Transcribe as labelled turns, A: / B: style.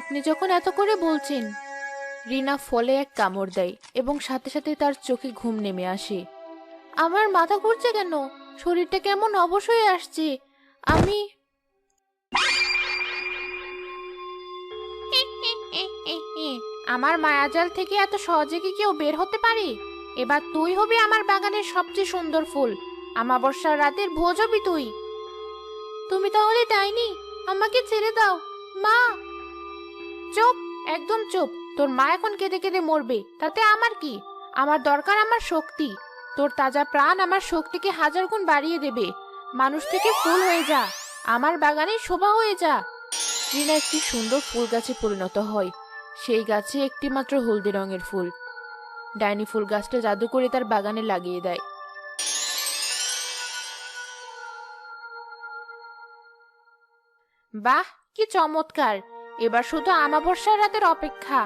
A: আপনি যখন এত করে বলছেন। রিনা ফলে এক কামড় দেয় এবং সাথে সাথে তার চোখে ঘুম নেমে আসে। আমার মাথা ঘুরছে কেন? শরীরটা কেমন অবশ হয়ে আসছে। আমি আমার মায়াজাল থেকে এত সহজে কি কেউ বের হতে পারে? এবার তুই হবি আমার বাগানের সবচেয়ে সুন্দর ফুল। আমাবস্যার রাতের ভোজ হবি তুই। তুমি তাহলে ডাইনি? আমাকে ছেড়ে দাও, মা। চুপ, একদম চুপ। তোর মা এখন কেঁদে কেঁদে মরবে, তাতে আমার কি? আমার দরকার আমার শক্তি। তোর তাজা প্রাণ আমার শক্তিকে হাজার গুণ বাড়িয়ে দেবে। মানুষ থেকে ফুল হয়ে যা, আমার বাগানে শোভা হয়ে যা। রিনা একটি সুন্দর ফুল গাছে পরিণত হয়। সেই গাছে একটি মাত্র হলদে রঙের ফুল। ডাইনি ফুল গাছটা জাদু করে তার বাগানে লাগিয়ে দেয়। বাহ, কি চমৎকার! এবার শুধু আমাবস্যার রাতের অপেক্ষা।